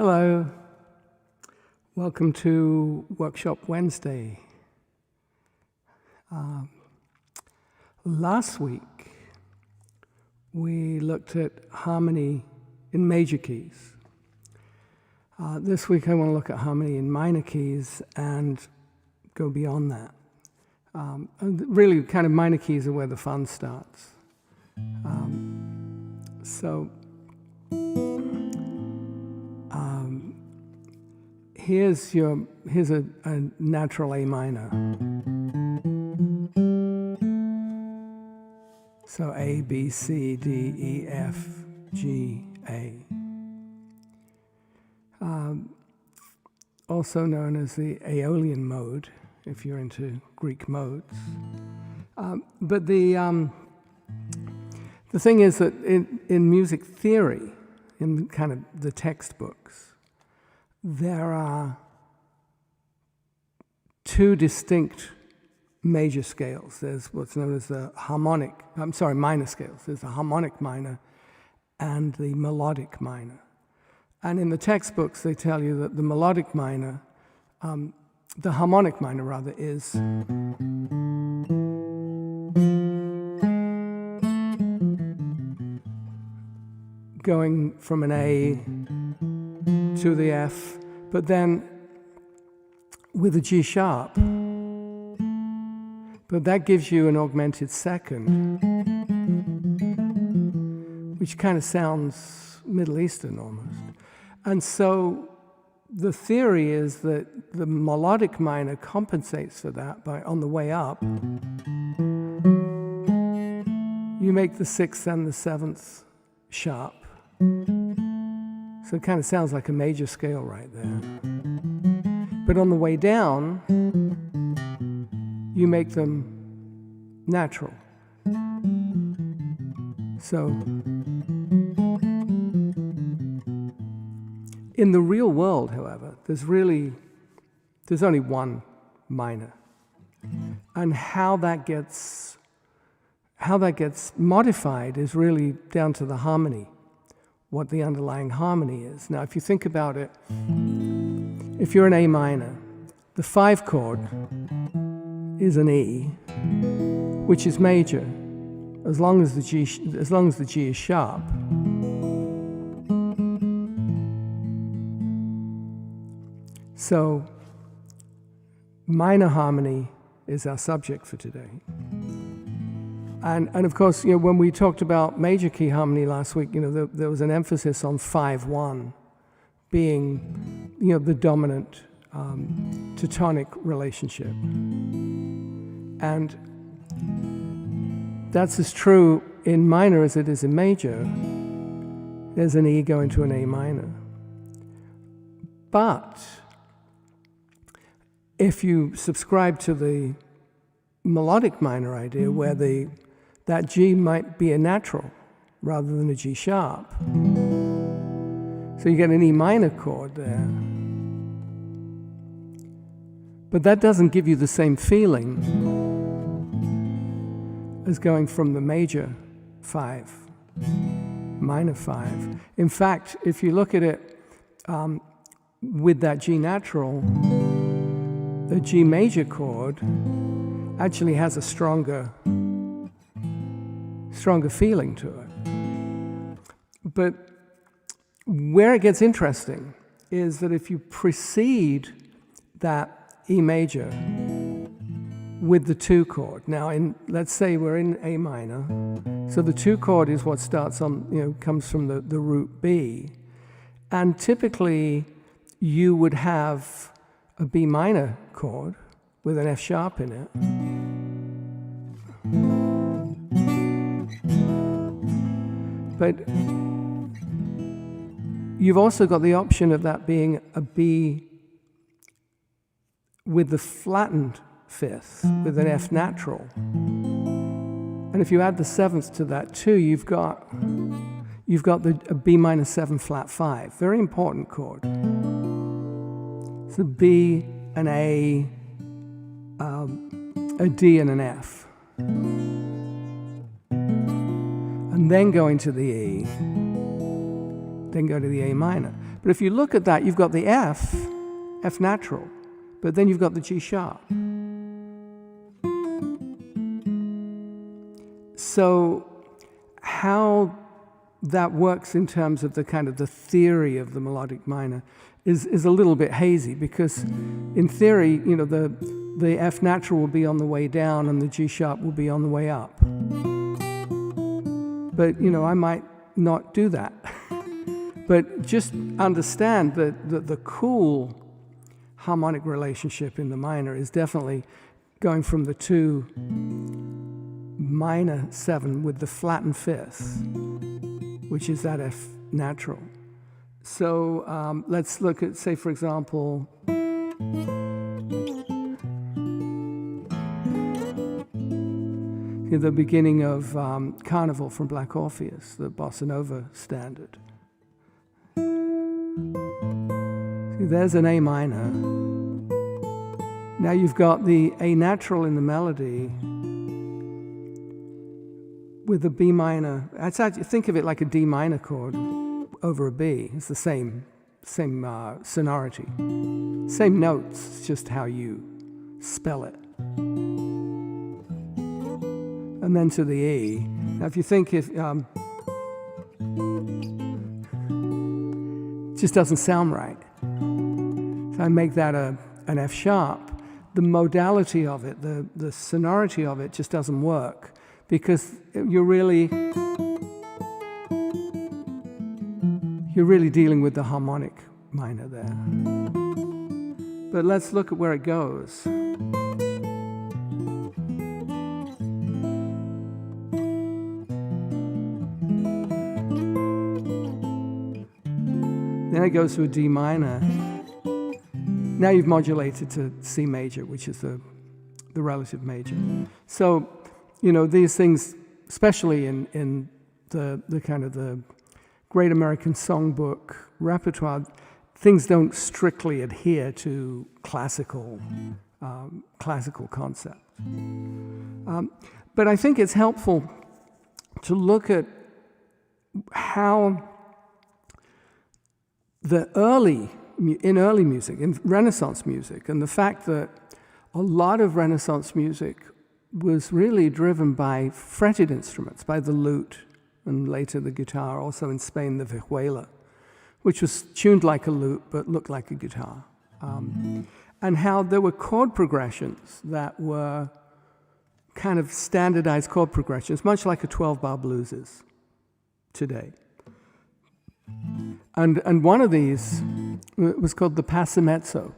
Hello, welcome to Workshop Wednesday. Last week we looked at harmony in major keys. This week I want to look at harmony in minor keys and go beyond that. Really, kind of minor keys are where the fun starts. Here's a natural A minor. So A, B, C, D, E, F, G, A. Also known as the Aeolian mode, if you're into Greek modes. But the thing is that in music theory, in kind of the textbooks, there are two distinct major scales. There's what's known as the minor scales. There's the harmonic minor and the melodic minor. And in the textbooks, they tell you that the melodic minor, the harmonic minor rather, is going from an A to the F, but then with a G sharp. But that gives you an augmented second, which kind of sounds Middle Eastern almost. And so the theory is that the melodic minor compensates for that by, on the way up, you make the sixth and the seventh sharp. So it kind of sounds like a major scale right there. But on the way down, you make them natural. So in the real world, however, there's only one minor. And how that gets modified is really down to the harmony, what the underlying harmony is. Now, if you think about it, if you're an A minor, the 5 chord is an E, which is major, as long as the G is sharp. So, minor harmony is our subject for today. And of course, when we talked about major key harmony last week, there was an emphasis on 5-1 being, the dominant tonic relationship. And that's as true in minor as it is in major. There's an E going to an A minor. But if you subscribe to the melodic minor idea, where that G might be a natural rather than a G sharp. So you get an E minor chord there. But that doesn't give you the same feeling as going from the major 5, minor 5. In fact, if you look at it with that G natural, the G major chord actually has a stronger feeling to it. But where it gets interesting is that if you precede that E major with the 2 chord. Now, let's say we're in A minor, so the 2 chord is what starts on, comes from the root B, and typically you would have a B minor chord with an F sharp in it. But you've also got the option of that being a B with the flattened 5th, with an F natural. And if you add the 7th to that too, you've got a B minor 7 flat 5. Very important chord. So B, an A, a D, and an F. And then going to the E, then go to the A minor. But But if you look at that, you've got the F natural, but then you've got the G sharp. So how that works in terms of the kind of the theory of the melodic minor is a little bit hazy, because in theory, you know, the F natural will be on the way down and the G sharp will be on the way up. But, you know, I might not do that. But just understand that the cool harmonic relationship in the minor is definitely going from the 2 minor 7 with the flattened fifth, which is that F natural. So let's look at, say, for example, the beginning of Carnival from Black Orpheus, the Bossa Nova standard. See, there's an A minor. Now you've got the A natural in the melody with a B minor. Think of it like a D minor chord over a B. It's the same sonority, same notes. It's just how you spell it. And then to the E. Now, if you think it just doesn't sound right. So I make that an F sharp. The modality of it, the sonority of it just doesn't work, because you're really dealing with the harmonic minor there. But let's look at where it goes. Then it goes to a D minor. Now you've modulated to C major, which is the relative major. So, you know, these things, especially in the kind of the Great American Songbook repertoire, things don't strictly adhere to classical concept. But I think it's helpful to look at how in early music, in Renaissance music, and the fact that a lot of Renaissance music was really driven by fretted instruments, by the lute, and later the guitar, also in Spain, the vihuela, which was tuned like a lute but looked like a guitar. And how there were chord progressions that were kind of standardized chord progressions, much like a 12-bar blues is today. And one of these was called the passamezzo,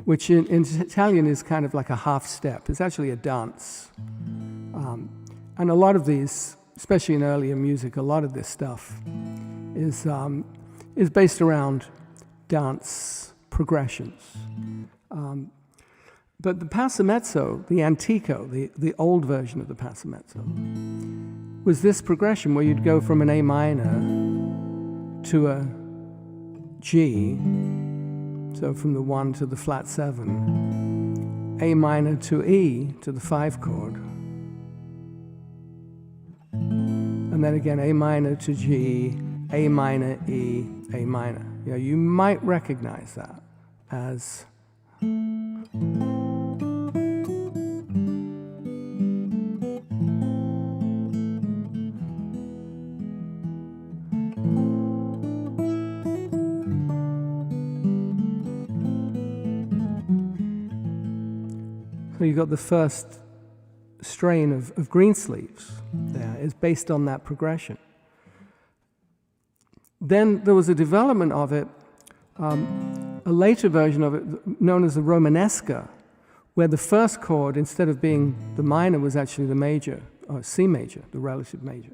which in Italian is kind of like a half step. It's actually a dance. And a lot of these, especially in earlier music, a lot of this stuff is based around dance progressions. But the passamezzo, the antico, the old version of the passamezzo, was this progression where you'd go from an A minor to a G, so from the 1 to the flat 7, A minor to E to the 5 chord, and then again A minor to G, A minor, E, A minor. You know, you might recognize that as so you got the first strain of Greensleeves there is based on that progression. Then there was a development of it, a later version of it known as the Romanesca, where the first chord, instead of being the minor, was actually the major, or C major, the relative major,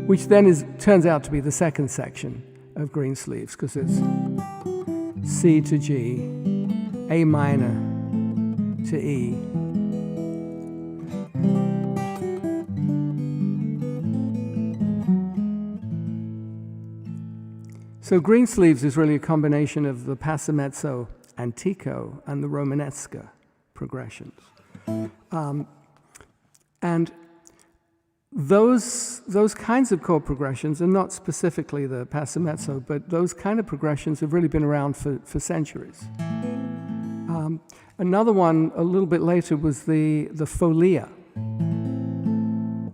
which then turns out to be the second section of Greensleeves, because it's C to G, A minor to E. So Greensleeves is really a combination of the passamezzo antico and the Romanesca progressions. And those kinds of chord progressions, and not specifically the passo mezzo, but those kind of progressions have really been around for centuries. Another one a little bit later was the folia,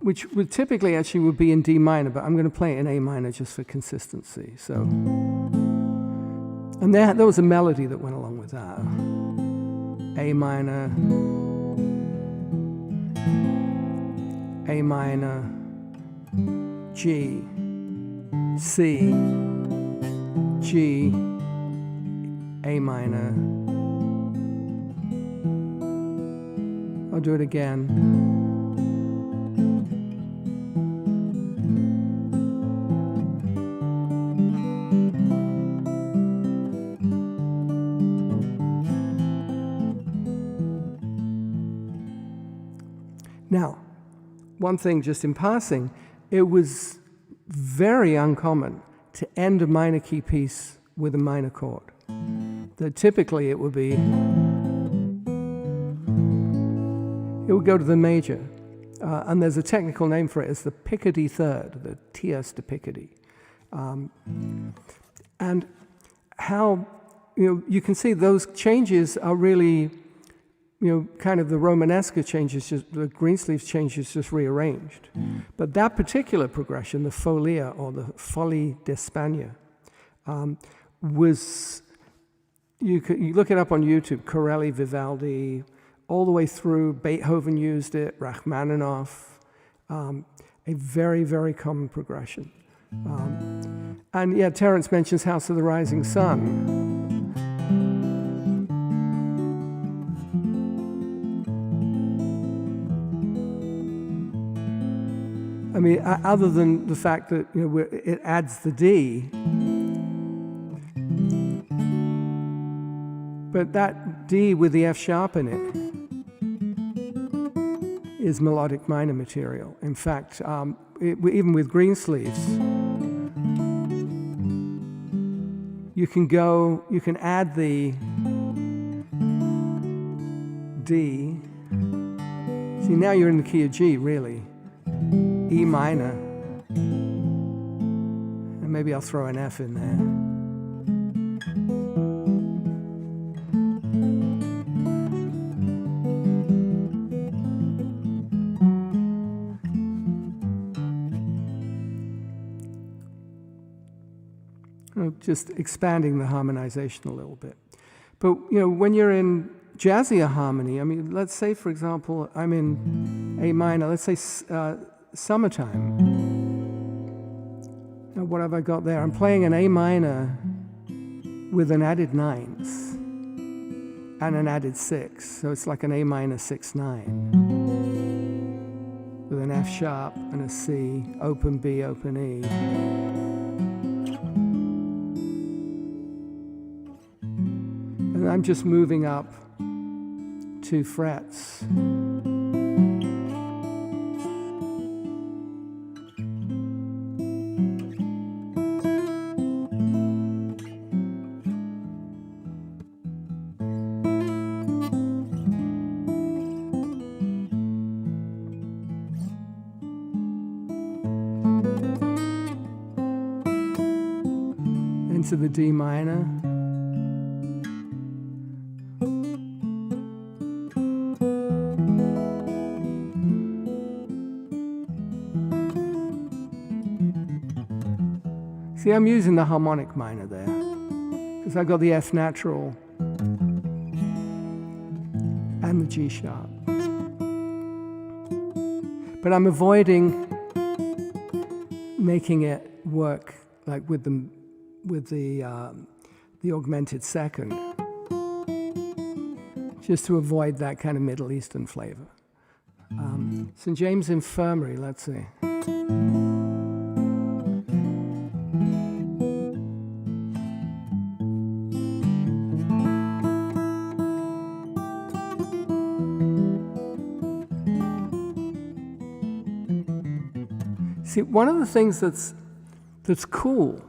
which would typically actually would be in D minor, but I'm going to play it in A minor just for consistency. So, and there was a melody that went along with that. A minor, A minor, G, C, G, A minor. I'll do it again. Now, one thing just in passing, it was very uncommon to end a minor key piece with a minor chord. That typically it would go to the major. And there's a technical name for it. It's the Picardy third, the tierce de Picardy. And how, you can see those changes are really, kind of the Romanesque changes, just the Greensleeves changes just rearranged. But that particular progression, the folia or the folie d'Espagne, was, you look it up on YouTube, Corelli, Vivaldi, all the way through. Beethoven used it, Rachmaninoff, a very, very common progression. And yeah, Terence mentions House of the Rising Sun. I mean, other than the fact that it adds the D, but that D with the F sharp in it is melodic minor material. In fact, even with Greensleeves, you can add the D. See, now you're in the key of G, really. E minor. And maybe I'll throw an F in there. Just expanding the harmonization a little bit. But, when you're in jazzier harmony, I mean, let's say, for example, I'm in A minor, let's say Summertime. Now, what have I got there? I'm playing an A minor with an added ninth and an added six. So it's like an A minor 6/9 with an F sharp and a C, open B, open E. And I'm just moving up 2 frets. Into the D minor. See, I'm using the harmonic minor there, because I got the F natural and the G sharp. But I'm avoiding making it work like with the augmented second, just to avoid that kind of Middle Eastern flavor. St. James Infirmary, let's see. See, one of the things that's cool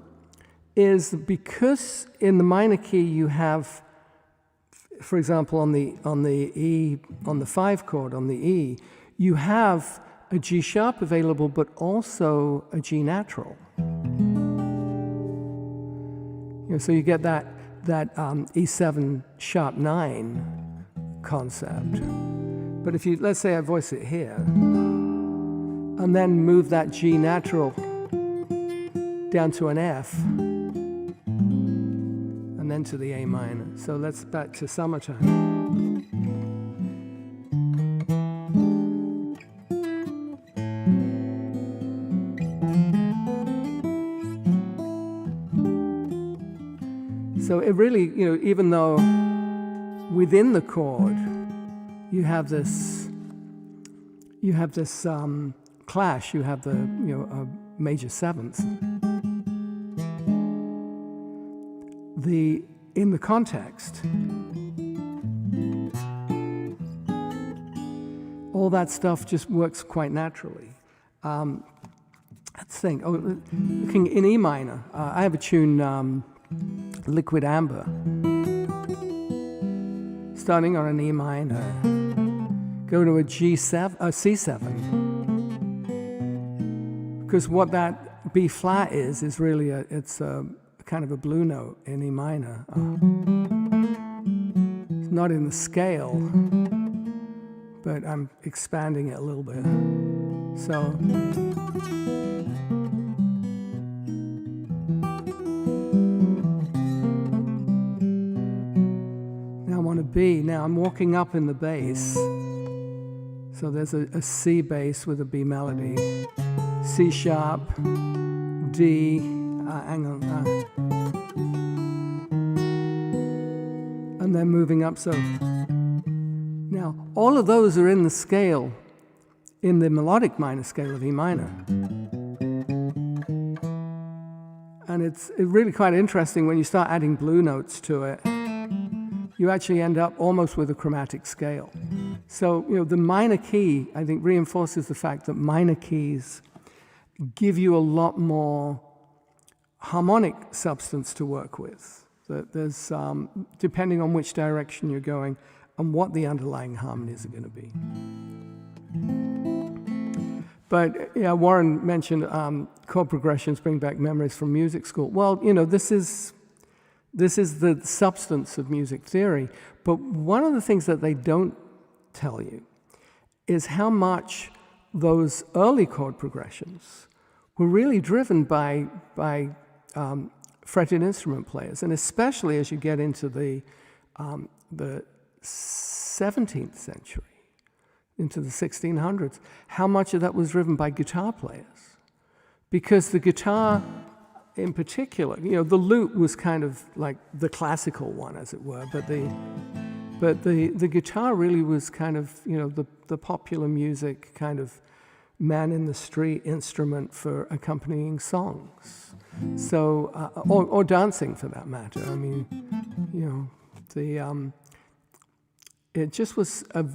is because in the minor key you have, for example, on the 5 chord, on the E, you have a G sharp available, but also a G natural. So you get that E7 sharp 9 concept. But if you, let's say I voice it here, and then move that G natural down to an F, and then to the A minor. So let's back to Summertime. So it really, even though within the chord you have this clash, you have the a major seventh. In the context, all that stuff just works quite naturally. Let's think. Oh, looking in E minor, I have a tune. Liquid Amber, starting on an E minor, go to a G7, a C7, because what that B flat is really it's a kind of a blue note in E minor. It's not in the scale, but I'm expanding it a little bit. So. B. Now I'm walking up in the bass. So there's a C bass with a B melody. C sharp, D, and then moving up. So now all of those are in the scale, in the melodic minor scale of E minor. And it's really quite interesting when you start adding blue notes to it. You actually end up almost with a chromatic scale. So, the minor key, I think, reinforces the fact that minor keys give you a lot more harmonic substance to work with. That there's, depending on which direction you're going and what the underlying harmonies are going to be. But, Warren mentioned chord progressions bring back memories from music school. Well, this is the substance of music theory. But one of the things that they don't tell you is how much those early chord progressions were really driven by fretted instrument players, and especially as you get into the 17th century, into the 1600s, how much of that was driven by guitar players. Because the guitar, in particular, the lute was kind of like the classical one, as it were, but the guitar really was kind of, the popular music kind of man in the street instrument for accompanying songs. So, or dancing for that matter. I mean, it just was a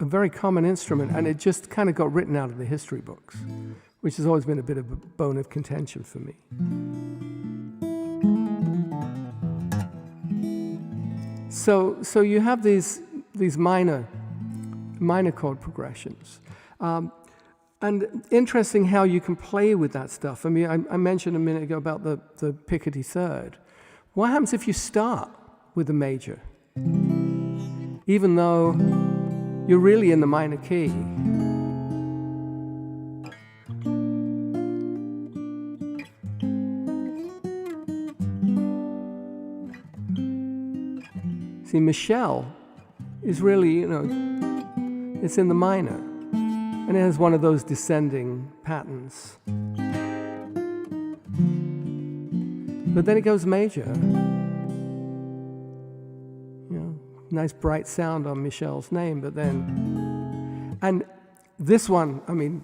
very common instrument, and it just kind of got written out of the history books, which has always been a bit of a bone of contention for me. So you have these minor chord progressions. And interesting how you can play with that stuff. I mean, I mentioned a minute ago about the Picardy third. What happens if you start with a major, even though you're really in the minor key? See, Michelle is really, it's in the minor. And it has one of those descending patterns. But then it goes major. Nice bright sound on Michelle's name, but then... And this one, I mean,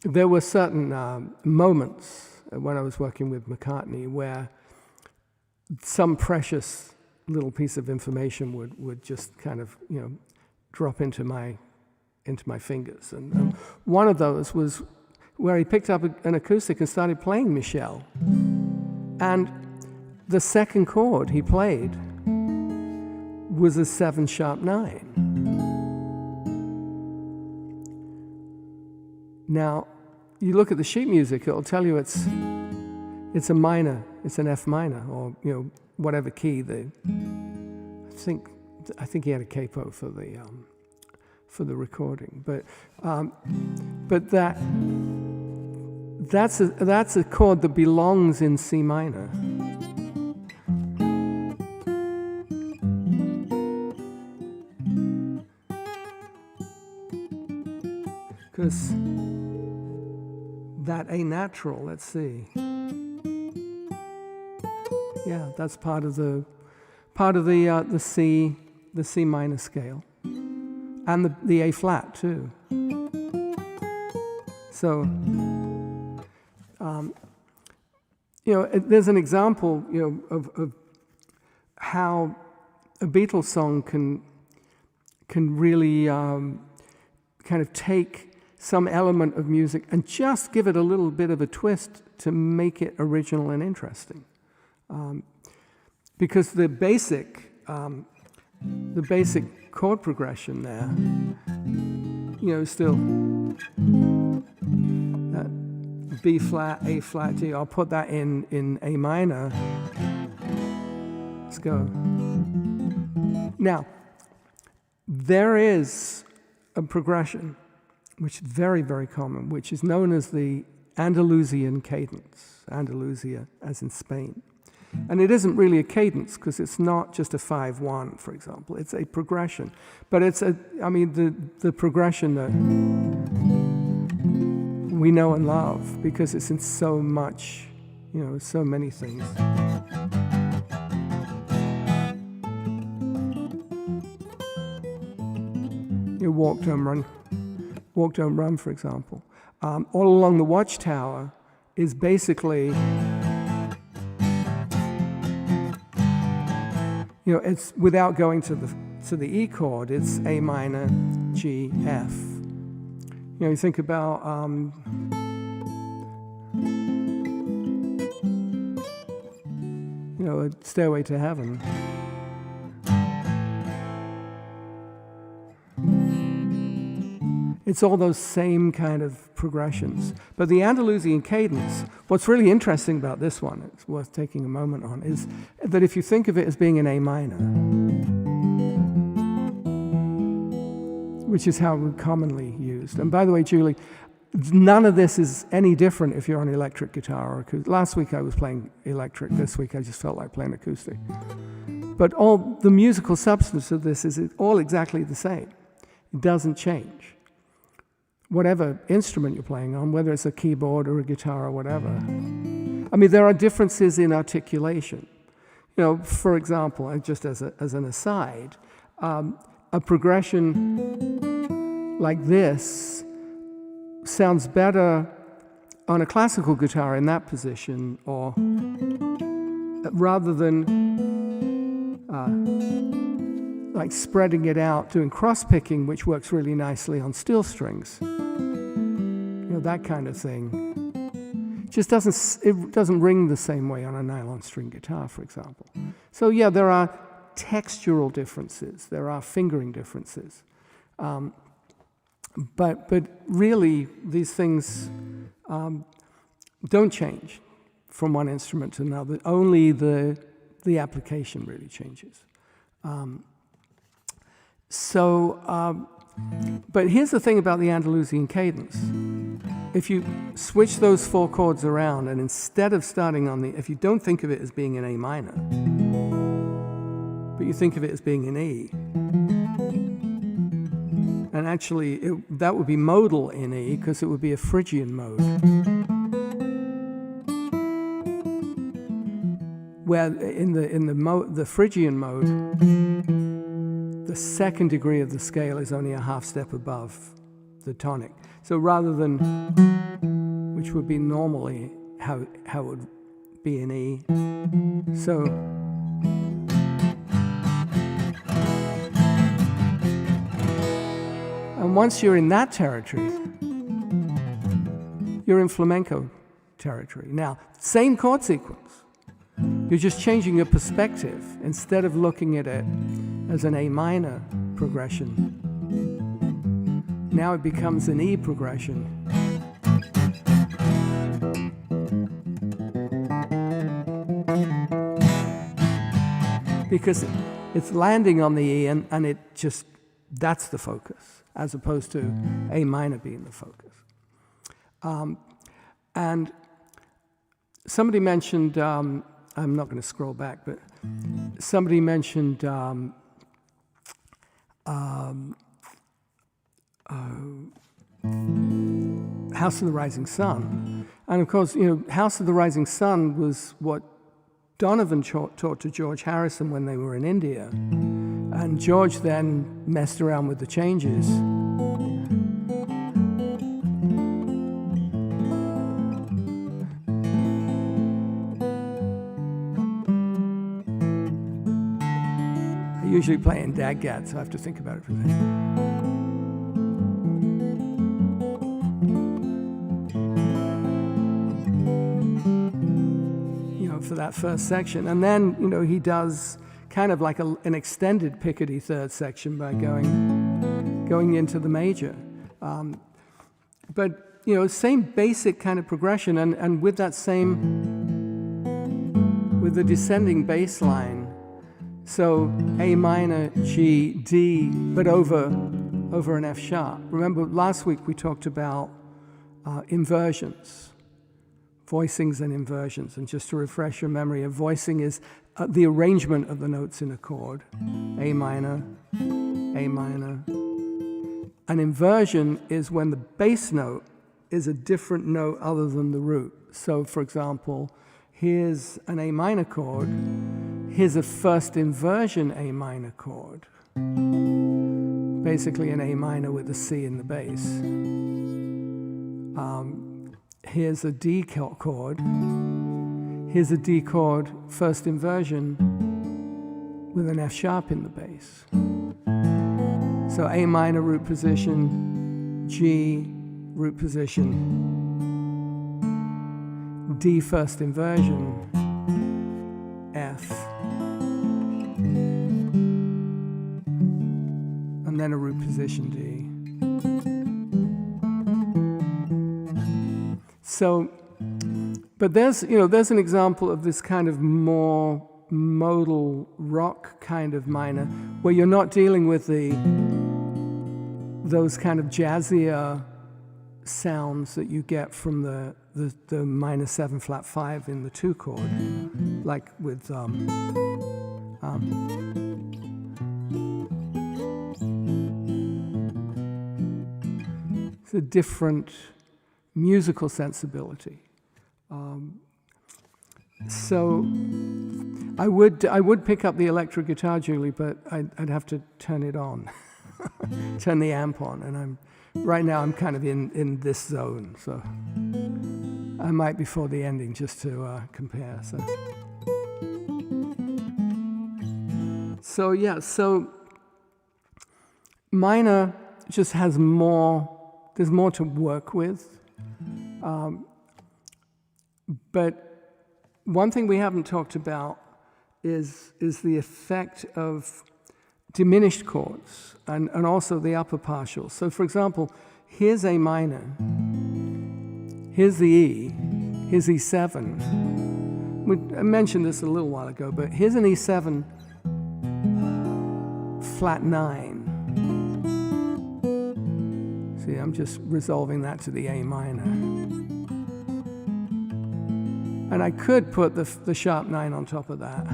there were certain moments when I was working with McCartney where some precious little piece of information would just kind of, drop into my fingers. And one of those was where he picked up an acoustic and started playing Michelle. And the second chord he played was a 7 sharp 9. Now, you look at the sheet music, it'll tell you it's a minor, it's an F minor, or whatever key. I think he had a capo for the recording, but that's a chord that belongs in C minor. Because that A natural, let's see. Yeah, that's part of the C minor scale, and the A flat too. So, there's an example, of how a Beatles song can really kind of take some element of music and just give it a little bit of a twist to make it original and interesting. Because the basic chord progression there, still that B flat, A flat, G. I'll put that in A minor. Let's go. Now, there is a progression which is very, very common, which is known as the Andalusian cadence, Andalusia as in Spain. And it isn't really a cadence because it's not just a 5-1, for example. It's a progression. But it's the progression that we know and love because it's in so much, so many things. Walk, don't run, for example. All Along the Watchtower is basically, it's without going to the E chord, it's A minor, G, F. You think about a Stairway to Heaven. It's all those same kind of progressions. But the Andalusian cadence, what's really interesting about this one, it's worth taking a moment on, is that if you think of it as being an A minor, which is how we're commonly used. And by the way, Julie, none of this is any different if you're on electric guitar or acoustic. Last week I was playing electric, this week I just felt like playing acoustic. But all the musical substance of this is all exactly the same. It doesn't change. Whatever instrument you're playing on, whether it's a keyboard or a guitar or whatever. There are differences in articulation. For example, just as an aside, a progression like this sounds better on a classical guitar in that position, or rather than like spreading it out, doing cross-picking, which works really nicely on steel strings. That kind of thing. It doesn't ring the same way on a nylon string guitar, for example. So yeah, there are textural differences, there are fingering differences. But really, these things don't change from one instrument to another. Only the application really changes. But here's the thing about the Andalusian cadence. If you switch those 4 chords around, and instead of starting on if you don't think of it as being in A minor, but you think of it as being in E, and actually that would be modal in E because it would be a Phrygian mode, where in the Phrygian mode, the second degree of the scale is only a half step above the tonic. So rather than, which would be normally how it would be in E. So, and once you're in that territory, you're in flamenco territory. Now, same chord sequence. You're just changing your perspective. Instead of looking at it as an A minor progression, now it becomes an E progression. because it's landing on the E, and it just, that's the focus, as opposed to A minor being the focus. And somebody mentioned, I'm not going to scroll back, but somebody mentioned House of the Rising Sun. And of course, House of the Rising Sun was what Donovan taught to George Harrison when they were in India. And George then messed around with the changes. I usually play in Daggat, so I have to think about it for a second. For that first section, and then he does kind of like an extended Picardy third section by going into the major, but same basic kind of progression, and with that same, with the descending bass line, so A minor, G, D, but over an F sharp. Remember last week we talked about inversions. Voicings and inversions, and just to refresh your memory, a voicing is the arrangement of the notes in a chord, A minor, A minor. An inversion is when the bass note is a different note other than the root. So, for example, here's an A minor chord, here's a first inversion A minor chord, basically an A minor with a C in the bass. Here's a D chord, here's a D chord, first inversion with an F sharp in the bass. So A minor root position, G root position, D first inversion, F, and then a root position D. So, but there's an example of this kind of more modal rock kind of minor, where you're not dealing with those kind of jazzier sounds that you get from the minor 7 flat 5 in the 2 chord, like with it's a different musical sensibility. So I would pick up the electric guitar, Julie, but I'd have to turn it on, turn the amp on, and right now I'm kind of in this zone, so I might before the ending just to compare. So yeah, so minor just has more. There's more to work with. But one thing we haven't talked about is the effect of diminished chords and also the upper partials. So for example, here's A minor, here's the E, here's E7. I mentioned this a little while ago, but here's an E7 flat 9. See, I'm just resolving that to the A minor. And I could put the sharp 9 on top of that.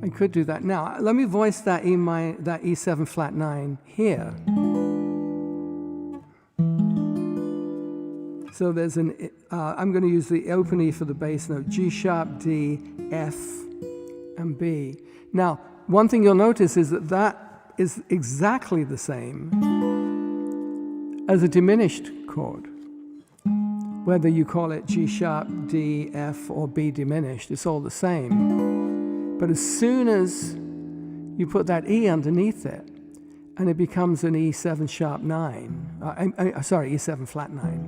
I could do that. Now, let me voice that E7 flat 9 here. So there's I'm going to use the open E for the bass note, G sharp, D, F, and B. Now, one thing you'll notice is that is exactly the same as a diminished chord. Whether you call it G sharp, D, F, or B diminished, it's all the same. But as soon as you put that E underneath it, and it becomes an E7 sharp 9, E7 flat 9.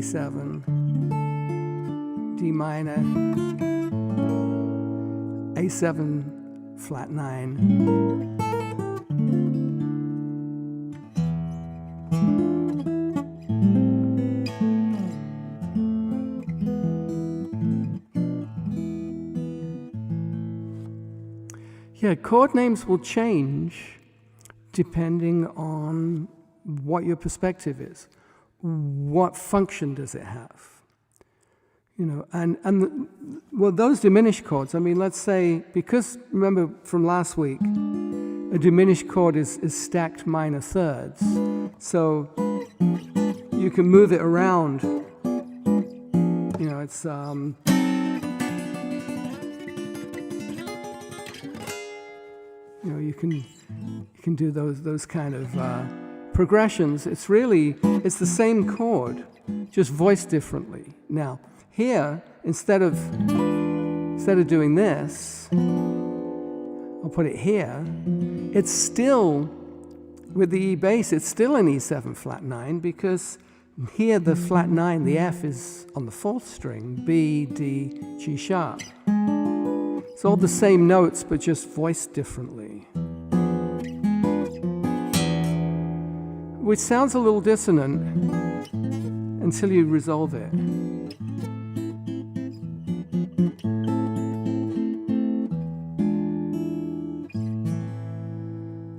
A7, D minor, A7 flat 9. Yeah, chord names will change depending on what your perspective is. What function does it have? You know, well, those diminished chords, I mean, let's say, because remember from last week, a diminished chord is stacked minor thirds. So you can move it around. You know, it's, you know, you can do those kind of progressions. It's the same chord, just voiced differently. Now, here, instead of doing this, I'll put it here. It's still, with the E bass, it's still an E7 flat 9, because here the flat 9, the F is on the 4th string, B, D, G sharp. It's all the same notes, but just voiced differently. Which sounds a little dissonant until you resolve it.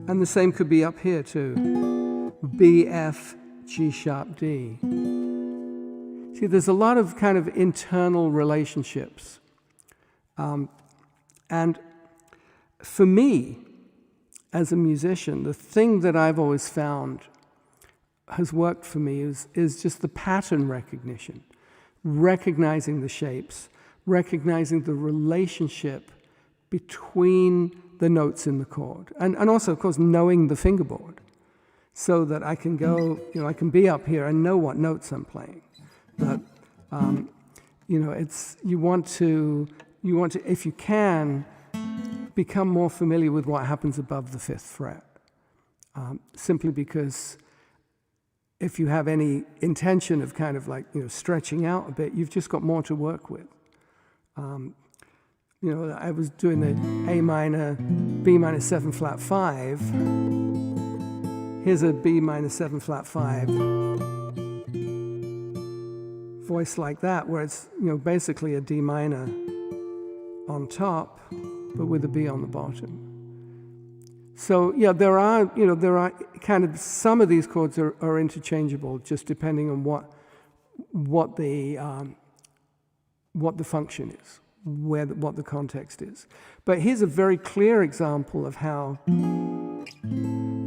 And the same could be up here too. B, F, G sharp, D. See, there's a lot of kind of internal relationships. And for me, as a musician, the thing that I've always found has worked for me is just the pattern recognition, recognizing the shapes, recognizing the relationship between the notes in the chord, and also, of course, knowing the fingerboard, so that I can go, you know, I can be up here and know what notes I'm playing. But you know, you want to, if you can, become more familiar with what happens above the 5th fret, simply because if you have any intention of kind of like, you know, stretching out a bit, you've just got more to work with. You know, I was doing the A minor, B minor 7 flat 5. Here's a B minor 7 flat 5. Voice like that, where it's, you know, basically a D minor on top, but with a B on the bottom. So yeah, there are kind of, some of these chords are interchangeable, just depending on what the function is, what the context is. But here's a very clear example of how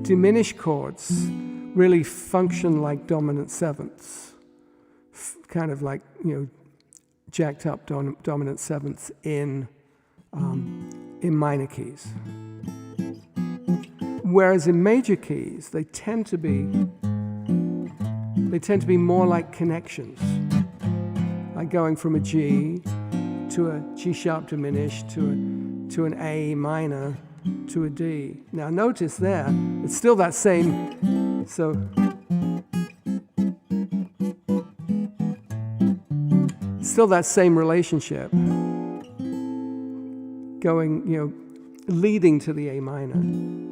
diminished chords really function like dominant sevenths, kind of like, you know, jacked up dominant sevenths in minor keys. Whereas in major keys, they tend to be more like connections, like going from a G to a G sharp diminished to an A minor to a D. Now notice there, it's still that same, so still that same relationship going, you know, leading to the A minor.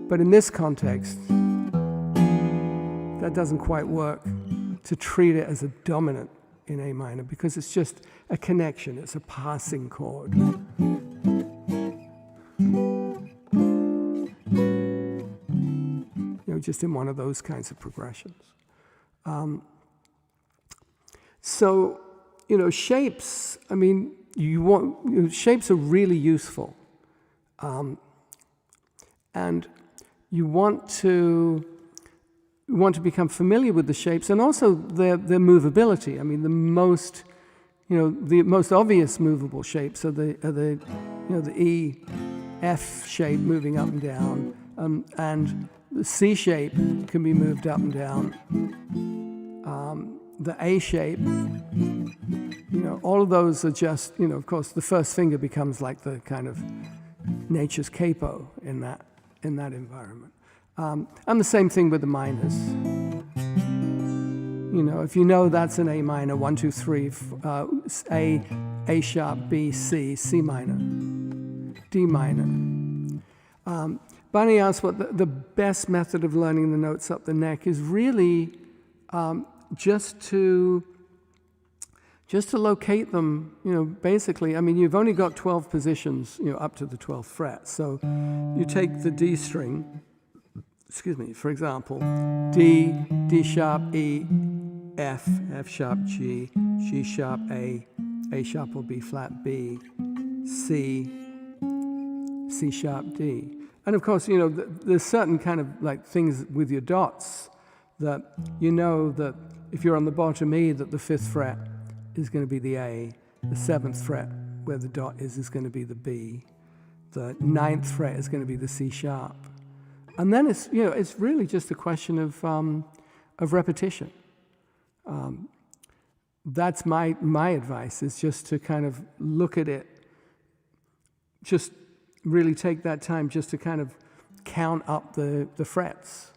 But in this context, that doesn't quite work to treat it as a dominant in A minor, because it's just a connection, it's a passing chord. You know, just in one of those kinds of progressions. So, you know, shapes, I mean, shapes are really useful. And you want to become familiar with the shapes and also their movability. I mean, the most obvious movable shapes are the E, F shape moving up and down, and the C shape can be moved up and down. The A shape, you know, all of those are just, you know, of course, the first finger becomes like the kind of nature's capo in that environment. And the same thing with the minors. You know, if you know that's an A minor, 1, 2, 3, A sharp, B, C, C minor, D minor. Barney asked what the best method of learning the notes up the neck is. Really just to locate them, you know, basically. I mean, you've only got 12 positions, you know, up to the 12th fret. So you take the D string, excuse me, for example, D, D sharp, E, F, F sharp, G, G sharp, A sharp or B flat, B, C, C sharp, D. And of course, you know, there's certain kind of like things with your dots that you know that if you're on the bottom E, that the 5th fret is going to be the A, the 7th fret where the dot is going to be the B, the 9th fret is going to be the C sharp. And then it's, you know, it's really just a question of repetition. That's my advice, is just to kind of look at it, just really take that time just to kind of count up the frets.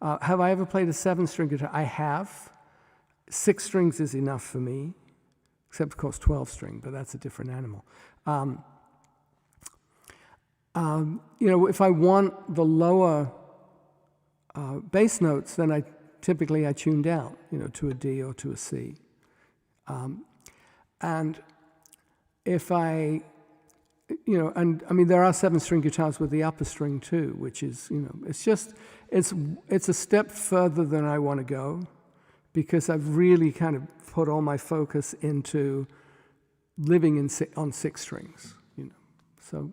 Have I ever played a 7-string guitar? I have. 6 strings is enough for me, except of course 12-string, but that's a different animal. You know, if I want the lower bass notes, then I typically tune down, you know, to a D or to a C. And if I, you know, and I mean, there are 7-string guitars with the upper string too, which is, you know, it's just, it's a step further than I want to go, because I've really kind of put all my focus into living on 6 strings, you know. So,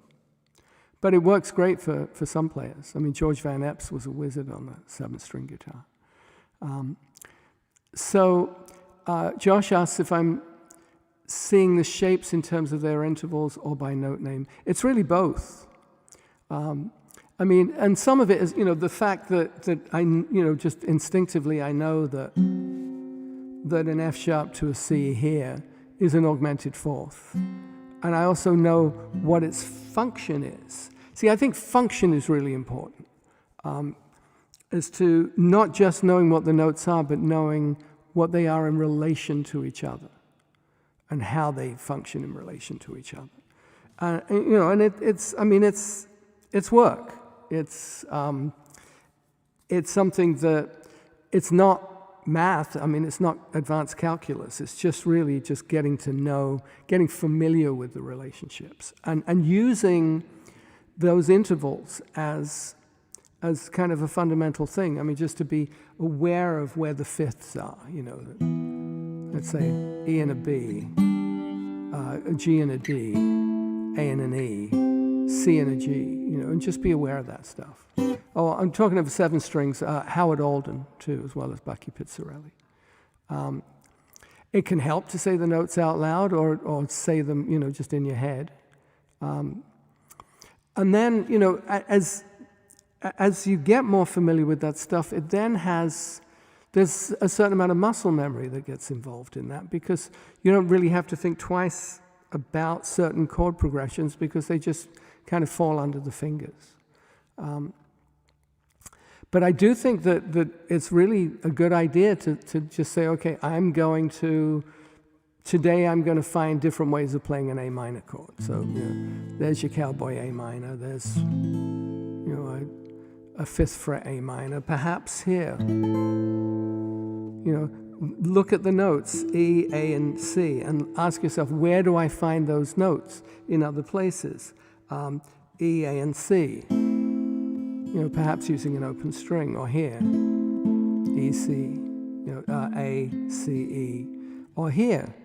but it works great for some players. I mean, George Van Epps was a wizard on the 7-string guitar. Josh asks if I'm seeing the shapes in terms of their intervals or by note name. It's really both. I mean, and some of it is, you know, the fact that I, you know, just instinctively I know that an F sharp to a C here is an augmented 4th. And I also know what its function is. See, I think function is really important, as to not just knowing what the notes are, but knowing what they are in relation to each other and how they function in relation to each other. You know, and it's work. It's something that, it's not math. I mean, it's not advanced calculus. It's just really just getting to know, getting familiar with the relationships, and using those intervals as kind of a fundamental thing. I mean, just to be aware of where the fifths are, you know. Let's say E and a B, a G and a D, A and an E, C and a G, you know, and just be aware of that stuff. Oh, I'm talking of 7 strings, Howard Alden, too, as well as Bucky Pizzarelli. It can help to say the notes out loud or say them, you know, just in your head. And then, you know, as you get more familiar with that stuff, it then there's a certain amount of muscle memory that gets involved in that, because you don't really have to think twice about certain chord progressions because they just kind of fall under the fingers. But I do think that it's really a good idea to just say, okay, today I'm going to find different ways of playing an A minor chord. So, you know, there's your cowboy A minor, there's, you know, a 5th fret A minor, perhaps here. You know, look at the notes, E, A, and C, and ask yourself, where do I find those notes in other places? E, A, and C. You know, perhaps using an open string, or here, E, C, you know, A, C, E, or here,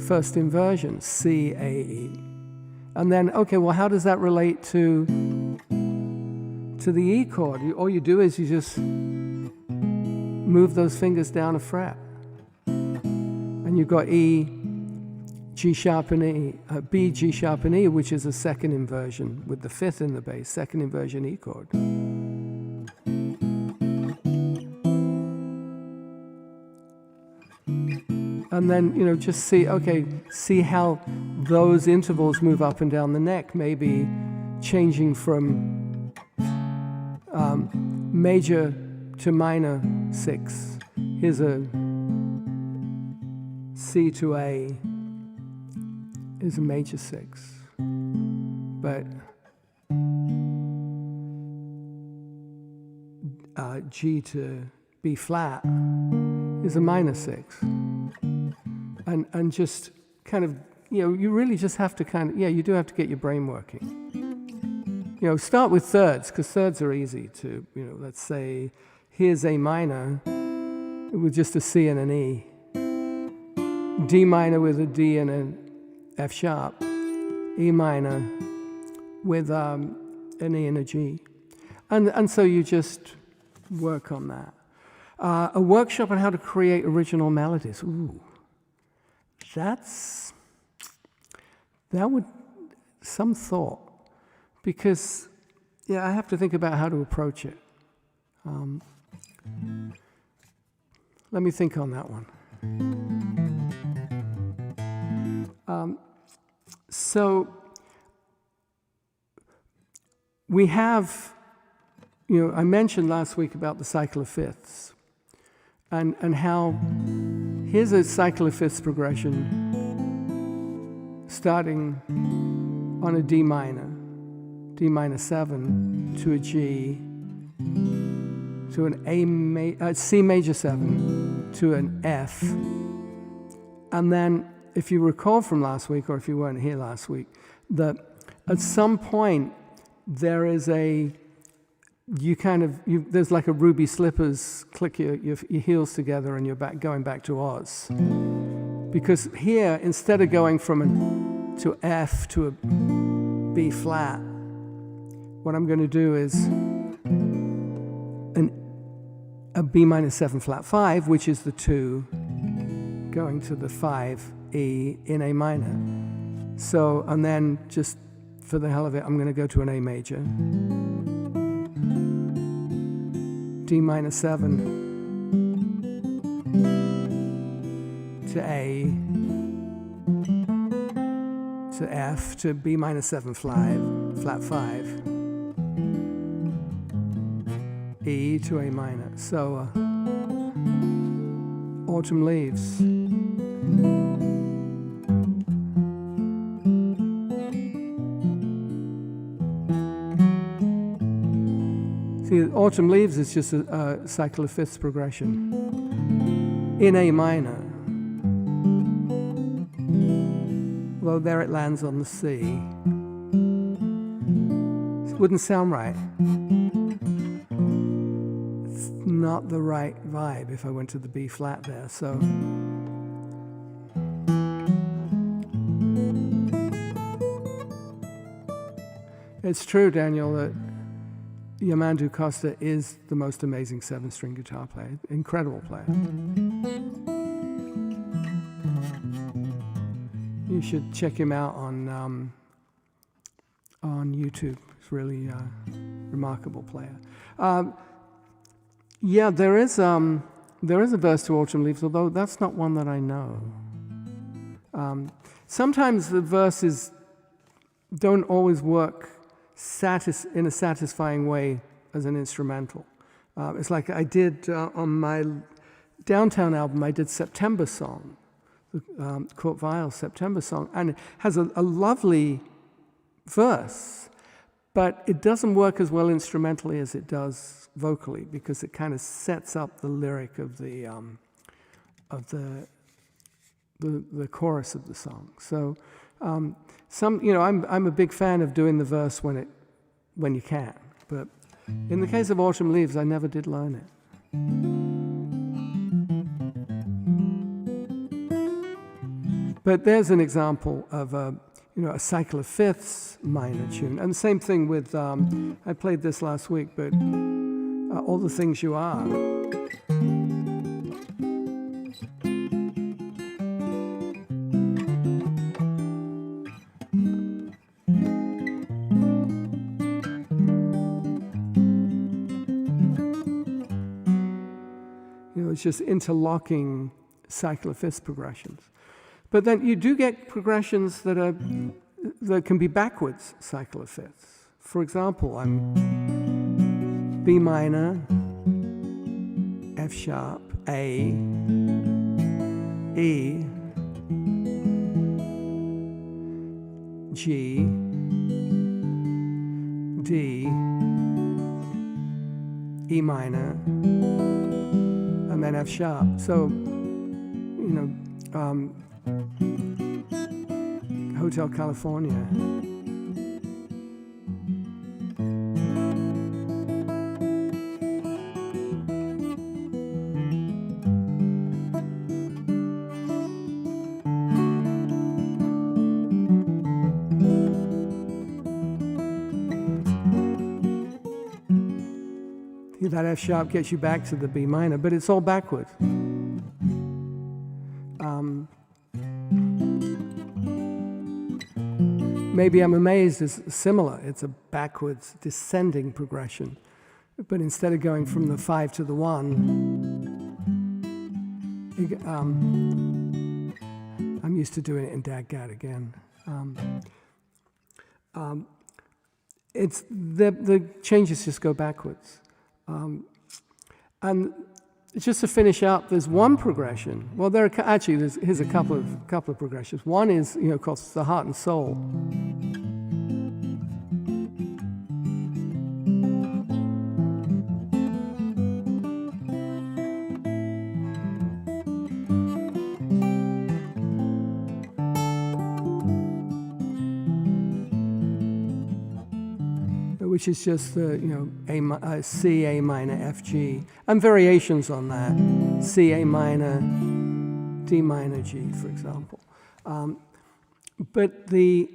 first inversion, C, A, E. And then, okay, well, how does that relate to the E chord? All you do is you just move those fingers down a fret. And you've got E, G sharp and E, B, G sharp and E, which is a second inversion with the 5th in the bass, second inversion E chord. And then, you know, just see how those intervals move up and down the neck, maybe changing from major to minor 6. here's a C to A is a major 6, but G to B flat is a minor 6, and just kind of, you really just have to kind of, you do have to get your brain working. Start with thirds, because thirds are easy to, let's say, here's A minor with just a C and an E, D minor with a D and an F sharp, E minor with an E and a G. And so you just work on that. A workshop on how to create original melodies. Ooh, that would, some thought. Because, I have to think about how to approach it. Let me think on that one. So we have, I mentioned last week about the cycle of fifths, and how here's a cycle of fifths progression starting on a D minor 7 to a G to an C major 7 to an F, and then if you recall from last week, or if you weren't here last week, that at some point there is there's like a ruby slippers, click your heels together and you're going back to Oz. Because here, instead of going from to F to a B flat, what I'm going to do is a B minor 7 flat 5, which is the 2, going to the 5 E in A minor. So, and then just for the hell of it, I'm going to go to an A major, D minor 7 to A to F to B minor 7 flat 5, E to A minor. So Autumn Leaves. See, Autumn Leaves is just a cycle of fifths progression in A minor. Well, there it lands on the C. It wouldn't sound right. It's not the right vibe if I went to the B flat there, so. It's true, Daniel, that Yamandu Costa is the most amazing 7-string guitar player, incredible player. You should check him out on YouTube. He's really a remarkable player. There is a verse to Autumn Leaves, although that's not one that I know. Sometimes the verses don't always work in a satisfying way as an instrumental. It's like I did on my Downtown album, I did September Song, the Kurt Weill September Song, and it has a lovely verse, but it doesn't work as well instrumentally as it does vocally, because it kind of sets up the lyric of the chorus of the song. So I'm a big fan of doing the verse when you can, but in the case of Autumn Leaves, I never did learn it. But there's an example of a cycle of fifths minor tune, and the same thing with I played this last week, but All the Things You Are. It's just interlocking cycle of fifths progressions. But then you do get progressions that can be backwards cycle of fifths. For example, I'm B minor, F sharp, A, E, G, D, E minor, and then F sharp. So, Hotel California. That F sharp gets you back to the B minor, but it's all backwards. Maybe I'm Amazed is similar. It's a backwards descending progression. But instead of going from the 5 to the 1, I'm used to doing it in Daggat again. It's the changes just go backwards. And just to finish up, there's one progression. Well, here's a couple of progressions. One is, of course, the heart and soul. Which is just the, C, A minor, F, G, and variations on that. C, A minor, D minor, G, for example. But the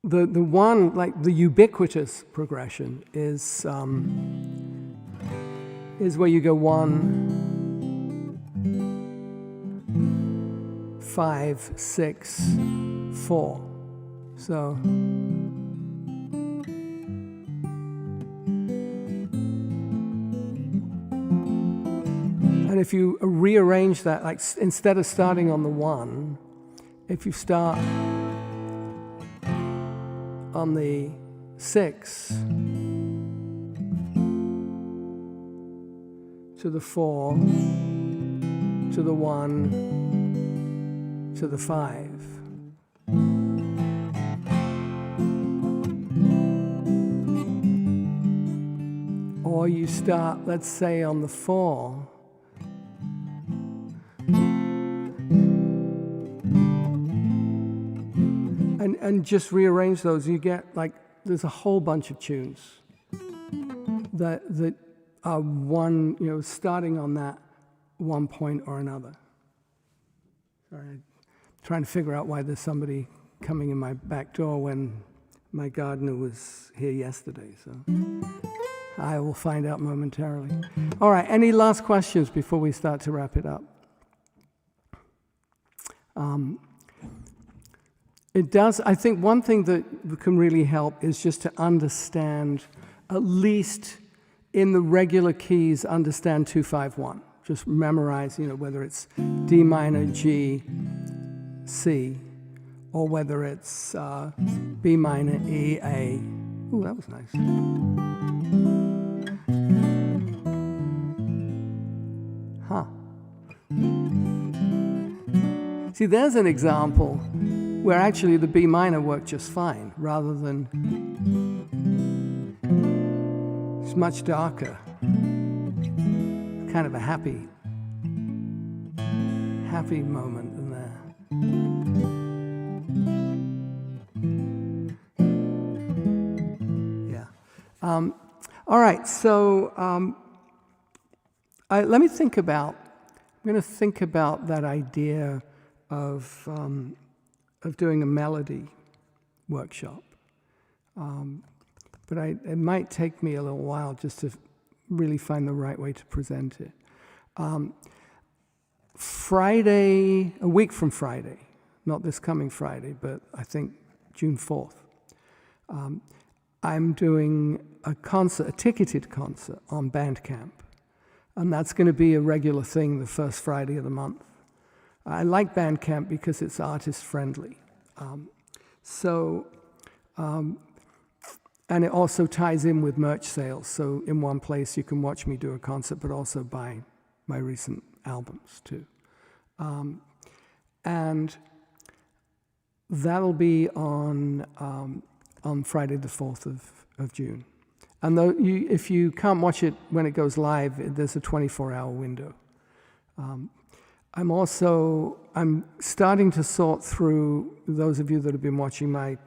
one, like the ubiquitous progression is where you go 1, 5, 6, 4. So. And if you rearrange that, like instead of starting on the 1, if you start on the 6 to the 4 to the 1 to the 5. Or you start, let's say, on the 4. And just rearrange those, you get there's a whole bunch of tunes that are one, starting on that one point or another. Sorry, I'm trying to figure out why there's somebody coming in my back door when my gardener was here yesterday, so I will find out momentarily. All right, any last questions before we start to wrap it up? It does, I think one thing that can really help is just to understand, at least in the regular keys, understand 2-5-1. Just memorize, whether it's D minor, G, C, or whether it's B minor, E, A. Ooh, that was nice. Huh. See, there's an example where actually the B minor worked just fine, rather than, it's much darker. Kind of a happy moment in there. Yeah. All right, so let me think about, I'm going to think about that idea of doing a melody workshop. But it might take me a little while just to really find the right way to present it. Friday, a week from Friday, not this coming Friday, but I think June 4th, I'm doing a concert, a ticketed concert on Bandcamp. And that's going to be a regular thing the first Friday of the month. I like Bandcamp because it's artist friendly. And it also ties in with merch sales. So in one place you can watch me do a concert, but also buy my recent albums too. And that'll be on Friday the 4th of June. And though if you can't watch it when it goes live, there's a 24-hour window. I'm starting to sort through, those of you that have been watching my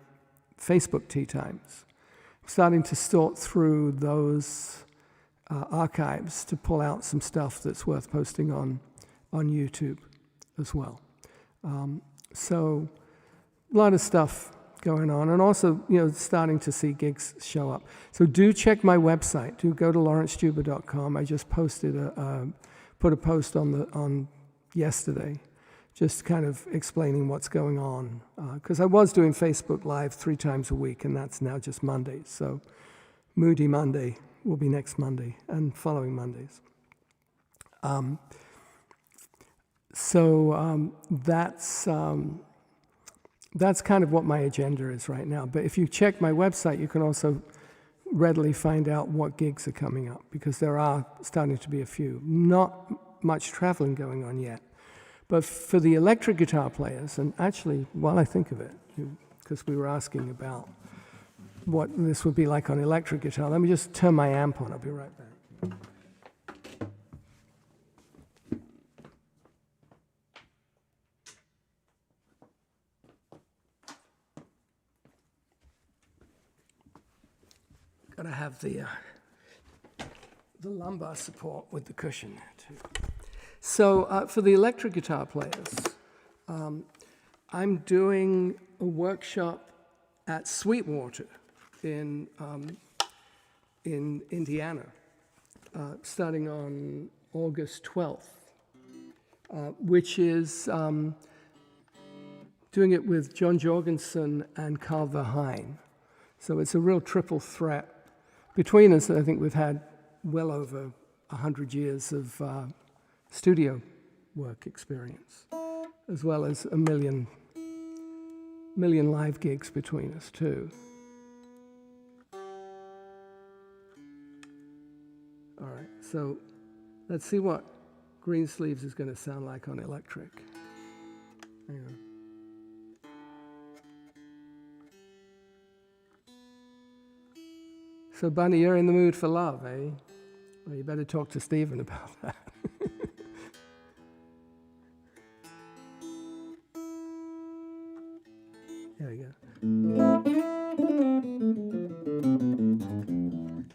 Facebook Tea Times, I'm starting to sort through those archives to pull out some stuff that's worth posting on YouTube as well. So a lot of stuff going on, and also, starting to see gigs show up. So do check my website. Do go to lawrencestuber.com. I just posted put a post on yesterday, just kind of explaining what's going on. Because I was doing Facebook Live 3 times a week, and that's now just Mondays. So Moody Monday will be next Monday, and following Mondays. That's kind of what my agenda is right now. But if you check my website, you can also readily find out what gigs are coming up, because there are starting to be a few. Not much traveling going on yet. But for the electric guitar players, and actually, while I think of it, because we were asking about what this would be like on electric guitar, let me just turn my amp on. I'll be right back. Got to have the lumbar support with the cushion too. So for the electric guitar players, I'm doing a workshop at Sweetwater in Indiana, starting on August 12th, which is doing it with John Jorgensen and Carl Verheyen. So it's a real triple threat. Between us, I think we've had well over 100 years of studio work experience, as well as a million live gigs between us too. All right, so let's see what Greensleeves is going to sound like on electric. Hang on. So, Bunny, you're in the mood for love, eh? Well, you better talk to Stephen about that. There we go.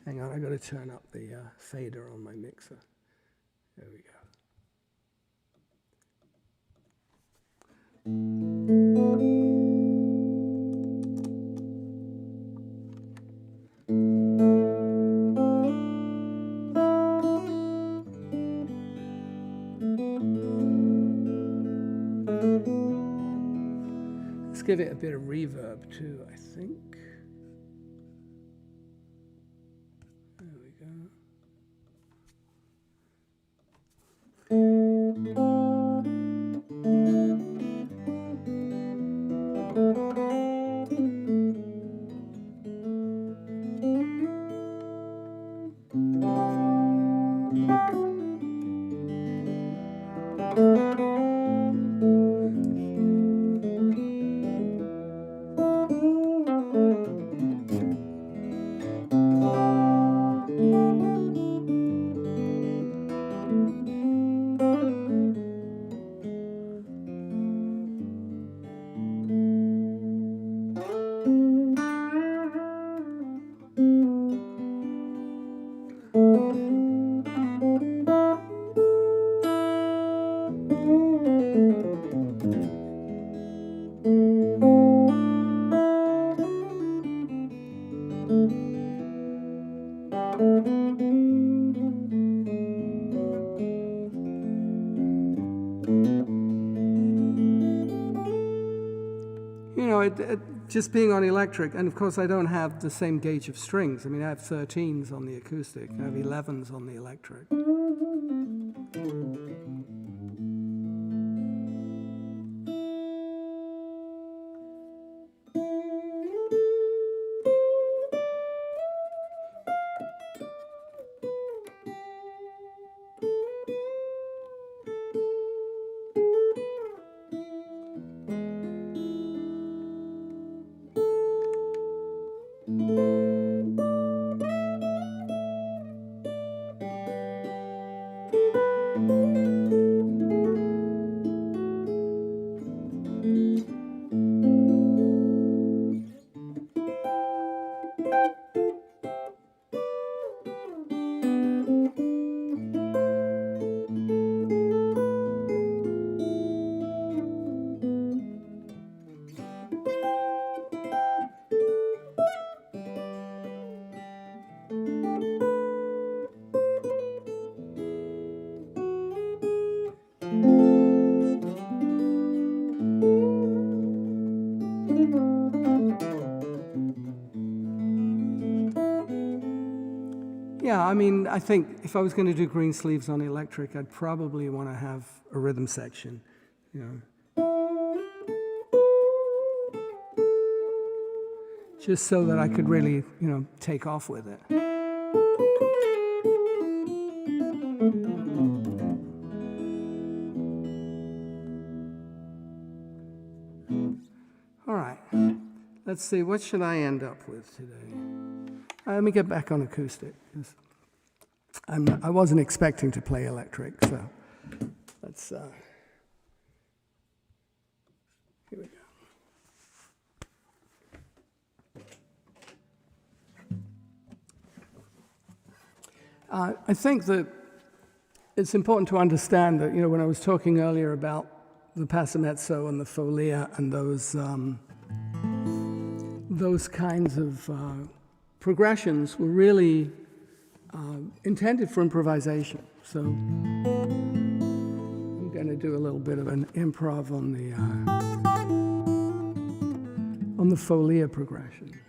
Hang on, I got to turn up the fader on my mixer. There we go. Let's give it a bit of reverb too, I think. There we go. Just being on electric, and of course I don't have the same gauge of strings. I mean, I have 13s on the acoustic, I have 11s on the electric. I mean, I think if I was going to do green sleeves on electric, I'd probably want to have a rhythm section, you know. Just so that I could really, you know, take off with it. All right, let's see, what should I end up with today? Let me get back on acoustic. I wasn't expecting to play electric, so let's, here we go. I think that it's important to understand that, you know, when I was talking earlier about the passamezzo and the folia and those kinds of progressions were really intended for improvisation. So I'm going to do a little bit of an improv on the folia progression.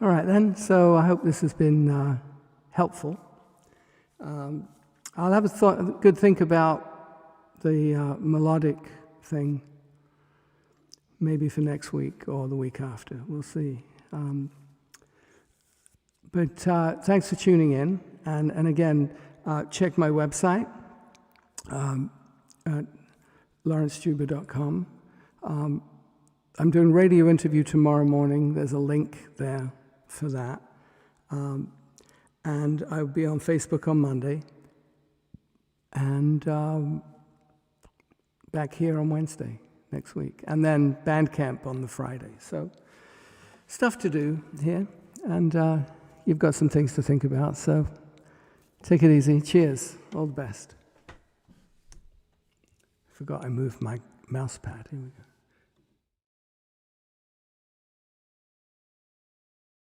All right then, so I hope this has been helpful. I'll have a good think about the melodic thing, maybe for next week or the week after. We'll see. But thanks for tuning in. And again, check my website at lawrencestuber.com. I'm doing radio interview tomorrow morning. There's a link there for that. And I'll be on Facebook on Monday. And back here on Wednesday next week. And then Bandcamp on the Friday. So stuff to do here, and you've got some things to think about, so take it easy. Cheers. All the best. Forgot I moved my mouse pad. Here we go.